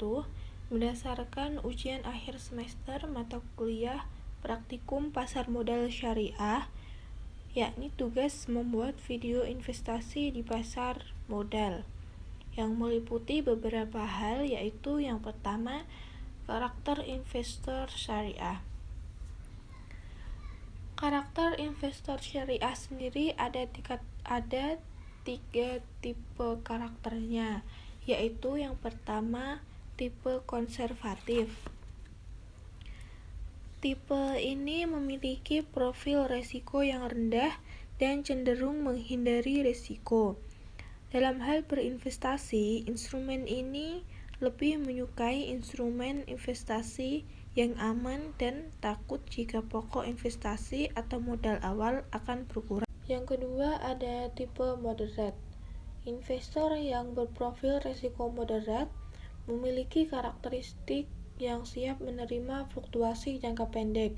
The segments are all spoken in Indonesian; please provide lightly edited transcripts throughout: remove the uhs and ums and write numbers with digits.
wabarakatuh. Berdasarkan ujian akhir semester mata kuliah praktikum pasar modal syariah, yakni tugas membuat video investasi di pasar modal, yang meliputi beberapa hal, yaitu yang pertama, karakter investor syariah. Karakter investor syariah sendiri ada tiga tipe karakternya, yaitu yang pertama, tipe konservatif. Tipe ini memiliki profil resiko yang rendah dan cenderung menghindari resiko. Dalam hal berinvestasi, instrumen ini lebih menyukai instrumen investasi yang aman dan takut jika pokok investasi atau modal awal akan berkurang. Yang kedua, ada tipe moderat. Investor yang berprofil resiko moderat memiliki karakteristik yang siap menerima fluktuasi jangka pendek,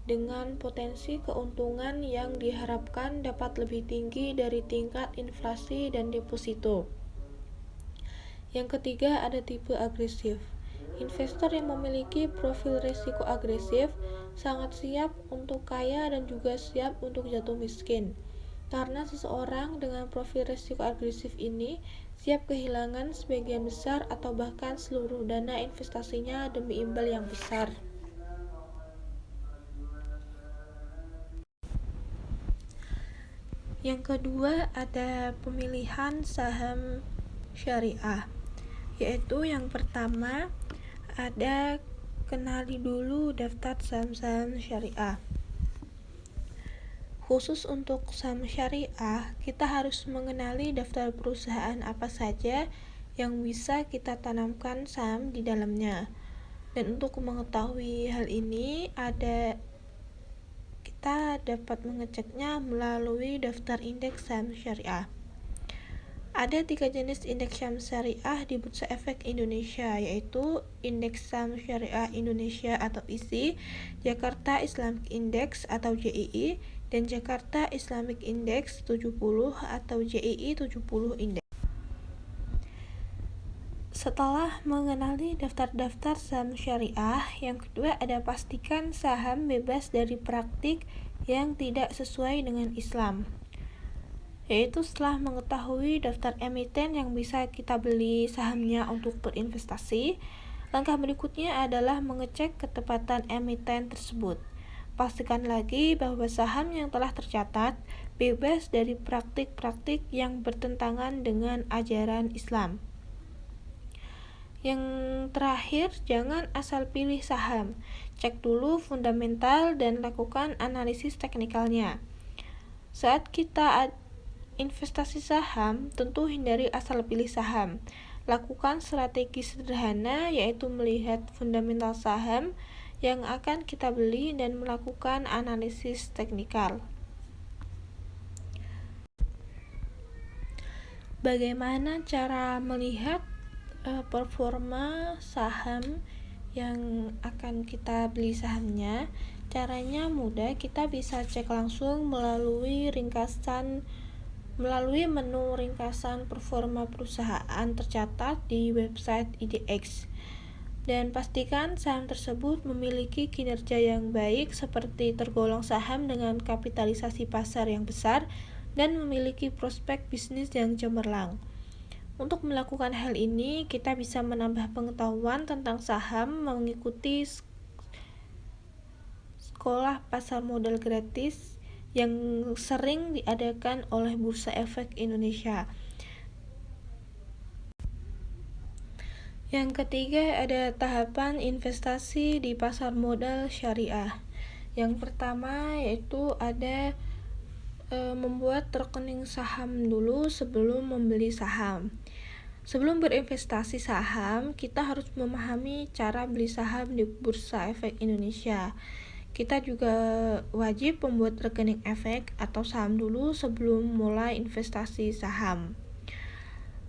dengan potensi keuntungan yang diharapkan dapat lebih tinggi dari tingkat inflasi dan deposito. Yang ketiga, ada tipe agresif. Investor yang memiliki profil risiko agresif sangat siap untuk kaya dan juga siap untuk jatuh miskin, karena seseorang dengan profil risiko agresif ini siap kehilangan sebagian besar atau bahkan seluruh dana investasinya demi imbal yang besar. Yang kedua, ada pemilihan saham syariah, yaitu yang pertama, ada kenali dulu daftar saham-saham syariah. Khusus untuk saham syariah, kita harus mengenali daftar perusahaan apa saja yang bisa kita tanamkan saham di dalamnya. Dan untuk mengetahui hal ini, kita dapat mengeceknya melalui daftar indeks saham syariah. Ada 3 jenis indeks saham syariah di Bursa Efek Indonesia, yaitu Indeks Saham Syariah Indonesia atau ISI, Jakarta Islamic Index atau JII, dan Jakarta Islamic Index 70 atau JII 70 Index. Setelah mengenali daftar-daftar saham syariah, yang kedua ada pastikan saham bebas dari praktik yang tidak sesuai dengan Islam. Yaitu setelah mengetahui daftar emiten yang bisa kita beli sahamnya untuk berinvestasi, langkah berikutnya adalah mengecek ketepatan emiten tersebut. Pastikan lagi bahwa saham yang telah tercatat bebas dari praktik-praktik yang bertentangan dengan ajaran Islam. Yang terakhir, jangan asal pilih saham. Cek dulu fundamental dan lakukan analisis teknikalnya. Saat kita investasi saham, tentu hindari asal pilih saham. Lakukan strategi sederhana, yaitu melihat fundamental saham yang akan kita beli dan melakukan analisis teknikal. Bagaimana cara melihat performa saham yang akan kita beli sahamnya? Caranya mudah, kita bisa cek langsung melalui menu ringkasan performa perusahaan tercatat di website IDX. Dan pastikan saham tersebut memiliki kinerja yang baik, seperti tergolong saham dengan kapitalisasi pasar yang besar dan memiliki prospek bisnis yang cemerlang. Untuk melakukan hal ini, kita bisa menambah pengetahuan tentang saham mengikuti sekolah pasar modal gratis yang sering diadakan oleh Bursa Efek Indonesia. Yang ketiga, ada tahapan investasi di pasar modal syariah. Yang pertama yaitu ada membuat rekening saham dulu sebelum membeli saham. Sebelum berinvestasi saham, kita harus memahami cara beli saham di Bursa Efek Indonesia. Kita juga wajib membuat rekening efek atau saham dulu sebelum mulai investasi saham.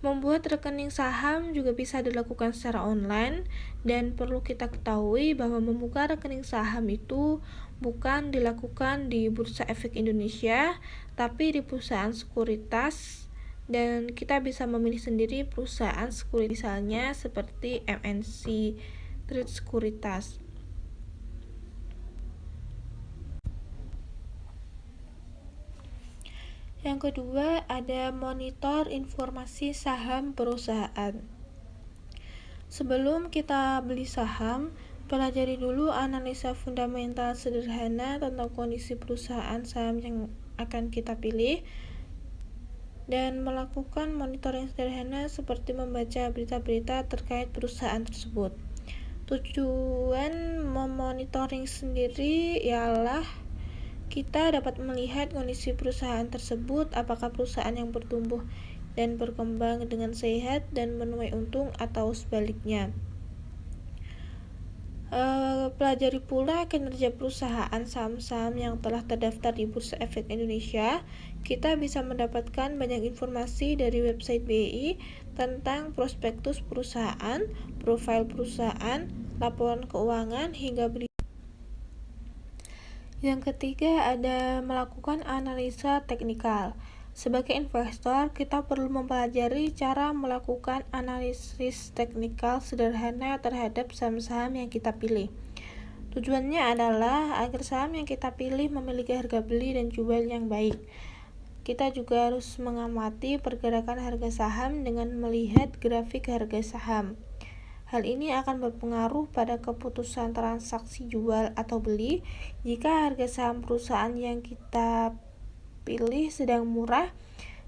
Membuat rekening saham juga bisa dilakukan secara online, dan perlu kita ketahui bahwa membuka rekening saham itu bukan dilakukan di Bursa Efek Indonesia, tapi di perusahaan sekuritas dan kita bisa memilih sendiri perusahaan sekuritas, misalnya seperti MNC Trade Sekuritas. Yang kedua, ada monitor informasi saham perusahaan. Sebelum kita beli saham, pelajari dulu analisa fundamental sederhana tentang kondisi perusahaan saham yang akan kita pilih, dan melakukan monitoring sederhana seperti membaca berita-berita terkait perusahaan tersebut. Tujuan memonitoring sendiri ialah kita dapat melihat kondisi perusahaan tersebut, apakah perusahaan yang bertumbuh dan berkembang dengan sehat dan menuai untung atau sebaliknya. Pelajari pula kinerja perusahaan saham-saham yang telah terdaftar di Bursa Efek Indonesia. Kita bisa mendapatkan banyak informasi dari website BI tentang prospektus perusahaan, profil perusahaan, laporan keuangan, hingga berita. Yang ketiga, ada melakukan analisa teknikal. Sebagai investor, kita perlu mempelajari cara melakukan analisis teknikal sederhana terhadap saham-saham yang kita pilih. Tujuannya adalah agar saham yang kita pilih memiliki harga beli dan jual yang baik. Kita juga harus mengamati pergerakan harga saham dengan melihat grafik harga saham. Hal ini akan berpengaruh pada keputusan transaksi jual atau beli. Jika harga saham perusahaan yang kita pilih sedang murah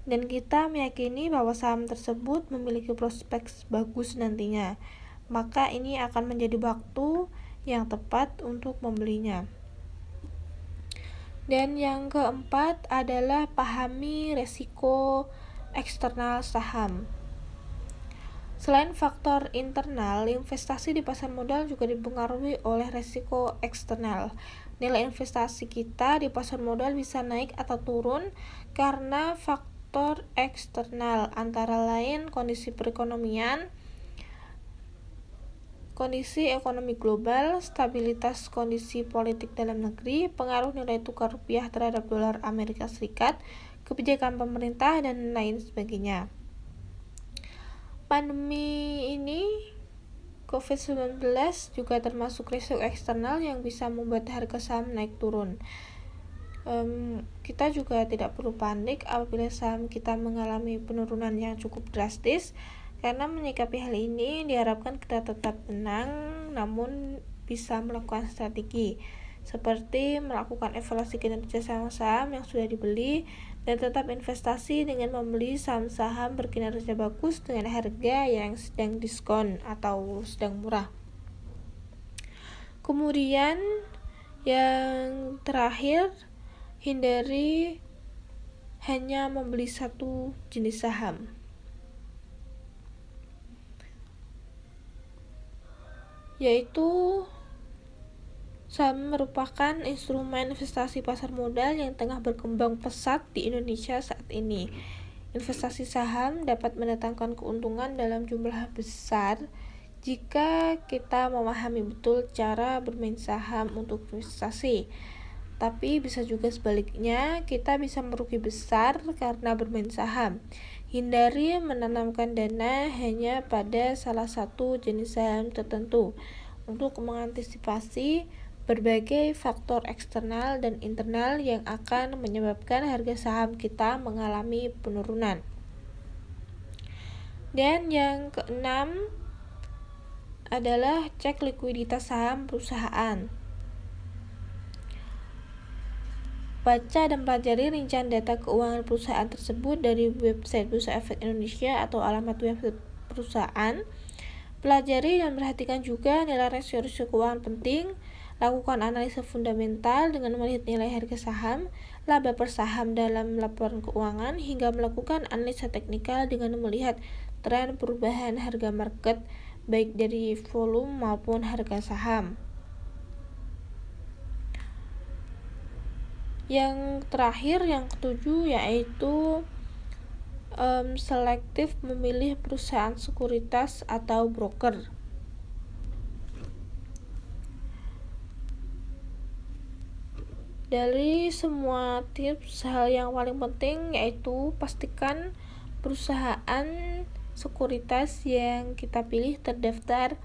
dan kita meyakini bahwa saham tersebut memiliki prospek bagus nantinya, maka ini akan menjadi waktu yang tepat untuk membelinya. Dan yang keempat adalah pahami resiko eksternal saham. Selain faktor internal, investasi di pasar modal juga dipengaruhi oleh resiko eksternal. Nilai investasi kita di pasar modal bisa naik atau turun karena faktor eksternal, antara lain kondisi perekonomian, kondisi ekonomi global, stabilitas kondisi politik dalam negeri, pengaruh nilai tukar rupiah terhadap dolar Amerika Serikat, kebijakan pemerintah, dan lain sebagainya. Pandemi ini, COVID-19 juga termasuk risiko eksternal yang bisa membuat harga saham naik turun. Kita juga tidak perlu panik apabila saham kita mengalami penurunan yang cukup drastis, karena menyikapi hal ini diharapkan kita tetap tenang, namun bisa melakukan strategi seperti melakukan evaluasi kinerja saham-saham yang sudah dibeli dan tetap investasi dengan membeli saham-saham berkinerja bagus dengan harga yang sedang diskon atau sedang murah. Kemudian yang terakhir, hindari hanya membeli satu jenis saham. Yaitu saham merupakan instrumen investasi pasar modal yang tengah berkembang pesat di Indonesia saat ini. Investasi saham dapat mendatangkan keuntungan dalam jumlah besar jika kita memahami betul cara bermain saham untuk investasi. Tapi bisa juga sebaliknya, kita bisa merugi besar karena bermain saham. Hindari menanamkan dana hanya pada salah satu jenis saham tertentu untuk mengantisipasi berbagai faktor eksternal dan internal yang akan menyebabkan harga saham kita mengalami penurunan. Dan yang keenam adalah cek likuiditas saham perusahaan. Baca dan pelajari rincian data keuangan perusahaan tersebut dari website Bursa Efek Indonesia atau alamat website perusahaan. Pelajari dan perhatikan juga nilai rasio-rasio keuangan penting. Lakukan analisa fundamental dengan melihat nilai harga saham, laba per saham dalam laporan keuangan, hingga melakukan analisa teknikal dengan melihat tren perubahan harga market baik dari volume maupun harga saham. Yang terakhir, yang ketujuh, yaitu selektif memilih perusahaan sekuritas atau broker. Dari semua tips, hal yang paling penting yaitu pastikan perusahaan sekuritas yang kita pilih terdaftar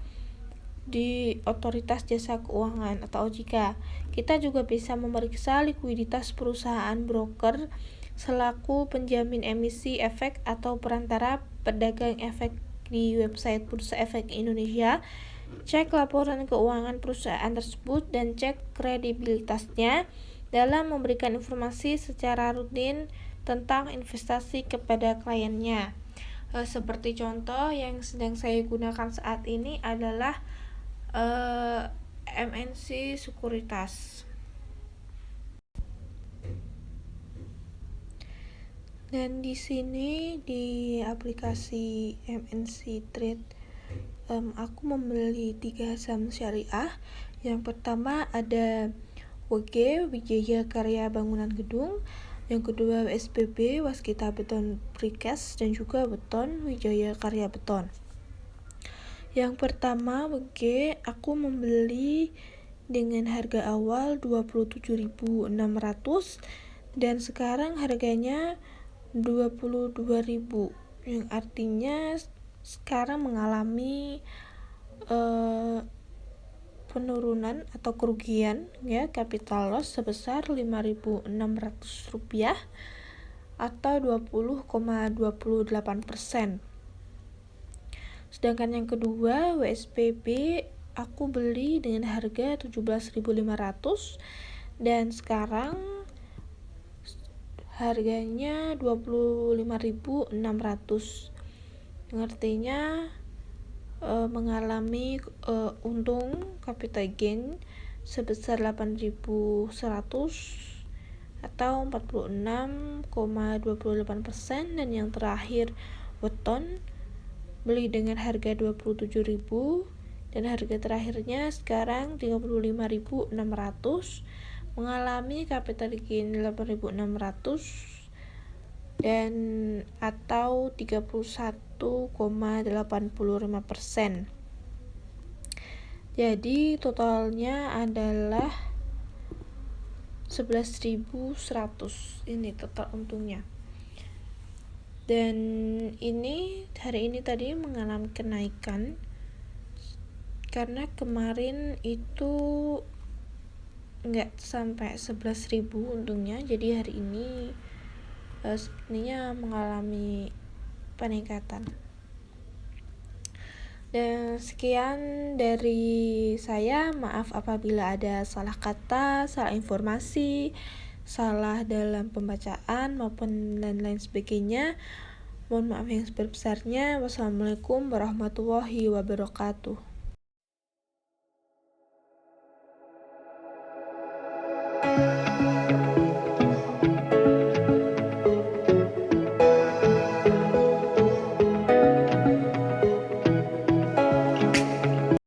di Otoritas Jasa Keuangan atau OJK. Kita juga bisa memeriksa likuiditas perusahaan broker selaku penjamin emisi efek atau perantara pedagang efek di website Bursa Efek Indonesia. Cek laporan keuangan perusahaan tersebut dan cek kredibilitasnya dalam memberikan informasi secara rutin tentang investasi kepada kliennya. Seperti contoh yang sedang saya gunakan saat ini adalah MNC Sekuritas. Dan di sini di aplikasi MNC Trade aku membeli 3 saham syariah. Yang pertama ada WG Wijaya Karya Bangunan Gedung, yang kedua WSBB Waskita Beton Precast, dan juga Beton Wijaya Karya Beton. Yang pertama WG aku membeli dengan harga awal 27.600 dan sekarang harganya 22.000, yang artinya sekarang mengalami penurunan atau kerugian ya, capital loss sebesar Rp5.600 atau 20,28%. Sedangkan yang kedua WSPB aku beli dengan harga 17.500 dan sekarang harganya 25.600, yang artinya mengalami untung capital gain sebesar 8.100 atau 46,28%. Dan yang terakhir Beton beli dengan harga 27.000 dan harga terakhirnya sekarang 35.600, mengalami capital gain 8.600 dan atau 31,85%. Jadi totalnya adalah 11.100. Ini total untungnya. Dan ini hari ini tadi mengalami kenaikan karena kemarin itu nggak sampai 11.000 untungnya, jadi hari ini sepertinya mengalami peningkatan. Dan sekian dari saya, maaf apabila ada salah kata, salah informasi, salah dalam pembacaan maupun lain-lain sebagainya. Mohon maaf yang sebesar-besarnya. Wassalamualaikum warahmatullahi wabarakatuh.